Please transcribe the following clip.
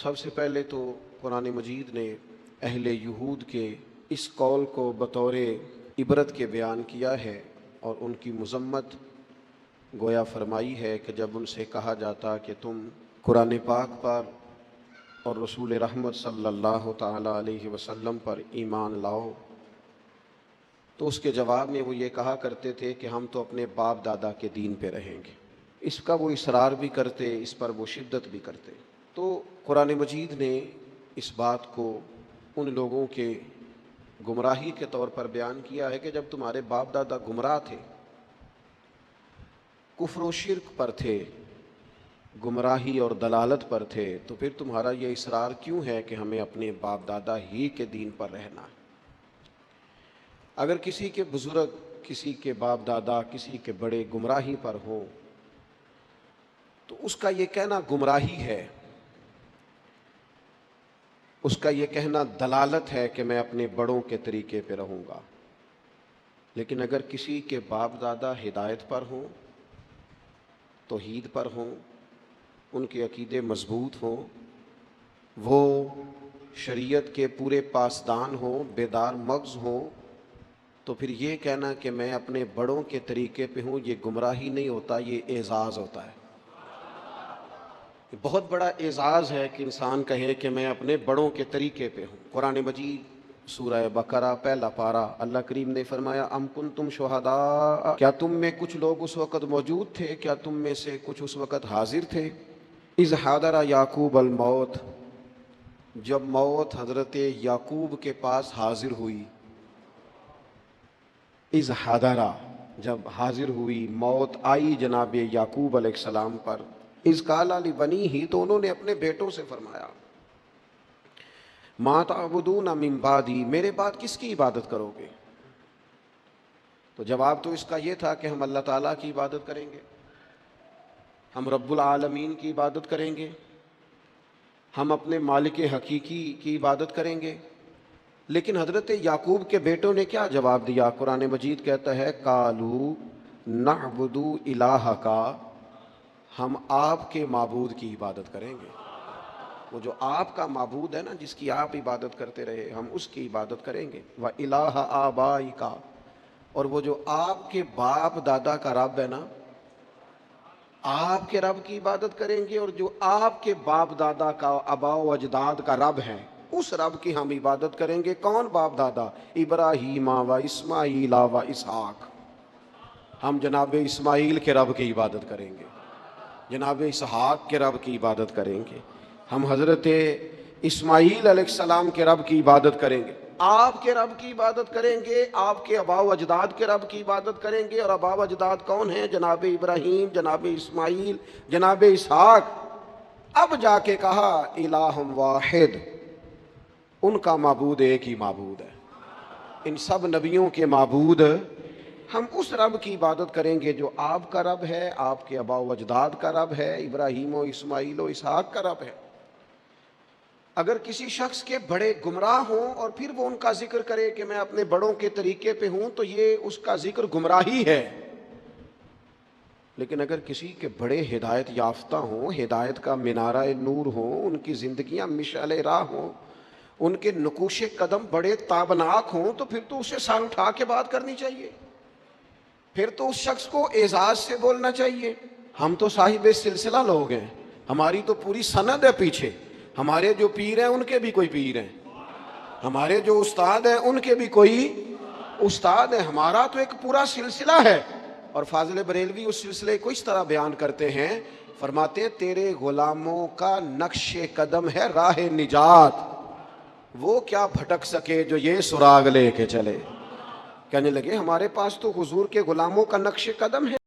سب سے پہلے تو قرآن مجید نے اہل یہود کے اس قول کو بطور عبرت کے بیان کیا ہے اور ان کی مذمت گویا فرمائی ہے کہ جب ان سے کہا جاتا کہ تم قرآن پاک پر اور رسول رحمت صلی اللہ تعالیٰ علیہ وسلم پر ایمان لاؤ، تو اس کے جواب میں وہ یہ کہا کرتے تھے کہ ہم تو اپنے باپ دادا کے دین پہ رہیں گے۔ اس کا وہ اصرار بھی کرتے، اس پر وہ شدت بھی کرتے۔ تو قرآن مجید نے اس بات کو ان لوگوں کے گمراہی کے طور پر بیان کیا ہے کہ جب تمہارے باپ دادا گمراہ تھے، کفر و شرک پر تھے، گمراہی اور دلالت پر تھے، تو پھر تمہارا یہ اصرار کیوں ہے کہ ہمیں اپنے باپ دادا ہی کے دین پر رہنا ہے؟ اگر کسی کے بزرگ، کسی کے باپ دادا، کسی کے بڑے گمراہی پر ہوں تو اس کا یہ کہنا گمراہی ہے، اس کا یہ کہنا دلالت ہے کہ میں اپنے بڑوں کے طریقے پہ رہوں گا۔ لیکن اگر کسی کے باپ دادا ہدایت پر ہوں، توحید پر ہوں، ان کے عقیدے مضبوط ہوں، وہ شریعت کے پورے پاسدان ہوں، بیدار مغز ہوں، تو پھر یہ کہنا کہ میں اپنے بڑوں کے طریقے پہ ہوں، یہ گمراہی نہیں ہوتا، یہ اعزاز ہوتا ہے۔ یہ بہت بڑا اعزاز ہے کہ انسان کہے کہ میں اپنے بڑوں کے طریقے پہ ہوں۔ قرآن مجید سورہ بقرہ پہلا پارہ، اللہ کریم نے فرمایا ام کنتم شہداء، کیا تم میں کچھ لوگ اس وقت موجود تھے، کیا تم میں سے کچھ اس وقت حاضر تھے، اذ حضر یعقوب الموت، جب موت حضرت یعقوب کے پاس حاضر ہوئی۔ اذ حضر، جب حاضر ہوئی، موت آئی جناب یعقوب علیہ السلام پر۔ اذ قال لبنیہ، تو انہوں نے اپنے بیٹوں سے فرمایا ما تعبدون من بعدی، میرے بعد کس کی عبادت کرو گے؟ تو جواب تو اس کا یہ تھا کہ ہم اللہ تعالیٰ کی عبادت کریں گے، ہم رب العالمین کی عبادت کریں گے، ہم اپنے مالک حقیقی کی عبادت کریں گے۔ لیکن حضرت یعقوب کے بیٹوں نے کیا جواب دیا؟ قرآن مجید کہتا ہے قالوا نعبد الہک، ہم آپ کے معبود کی عبادت کریں گے۔ وہ جو آپ کا معبود ہے نا، جس کی آپ عبادت کرتے رہے، ہم اس کی عبادت کریں گے۔ وَإِلَٰهَ آبَائِكَ، اور وہ جو آپ کے باپ دادا کا رب ہے نا، آپ کے رب کی عبادت کریں گے، اور جو آپ کے باپ دادا کا، آباء و اجداد کا رب ہے، اس رب کی ہم عبادت کریں گے۔ کون باپ دادا؟ ابراہیم و اسماعیل و اسحاق، ہم جناب اسماعیل کے رب کی عبادت کریں گے، جناب اسحاق کے رب کی عبادت کریں گے، ہم حضرت اسماعیل علیہ السلام کے رب کی عبادت کریں گے، آپ کے رب کی عبادت کریں گے، آپ کے آباء و اجداد کے رب کی عبادت کریں گے۔ اور آباء و اجداد کون ہیں؟ جناب ابراہیم، جناب اسماعیل، جناب اسحاق۔ اب جا کے کہا الہ واحد، ان کا معبود ایک ہی معبود ہے، ان سب نبیوں کے معبود، ہم اس رب کی عبادت کریں گے جو آپ کا رب ہے، آپ کے آباء و اجداد کا رب ہے، ابراہیم و اسماعیل و اسحاق کا رب ہے۔ اگر کسی شخص کے بڑے گمراہ ہوں اور پھر وہ ان کا ذکر کرے کہ میں اپنے بڑوں کے طریقے پہ ہوں، تو یہ اس کا ذکر گمراہی ہے۔ لیکن اگر کسی کے بڑے ہدایت یافتہ ہوں، ہدایت کا منارہ نور ہوں، ان کی زندگیاں مشعل راہ ہوں، ان کے نقوش قدم بڑے تابناک ہوں، تو پھر تو اسے سر اٹھا کے بات کرنی چاہیے، پھر تو اس شخص کو اعزاز سے بولنا چاہیے۔ ہم تو صاحب سلسلہ لوگ ہیں، ہماری تو پوری سند ہے پیچھے، ہمارے جو پیر ہیں ان کے بھی کوئی پیر ہیں، ہمارے جو استاد ہیں ان کے بھی کوئی استاد ہیں، ہمارا تو ایک پورا سلسلہ ہے۔ اور فاضل بریلوی اس سلسلے کو اس طرح بیان کرتے ہیں، فرماتے ہیں تیرے غلاموں کا نقش قدم ہے راہ نجات، وہ کیا بھٹک سکے جو یہ سراغ لے کے چلے۔ کہنے لگے ہمارے پاس تو حضور کے غلاموں کا نقش قدم ہے۔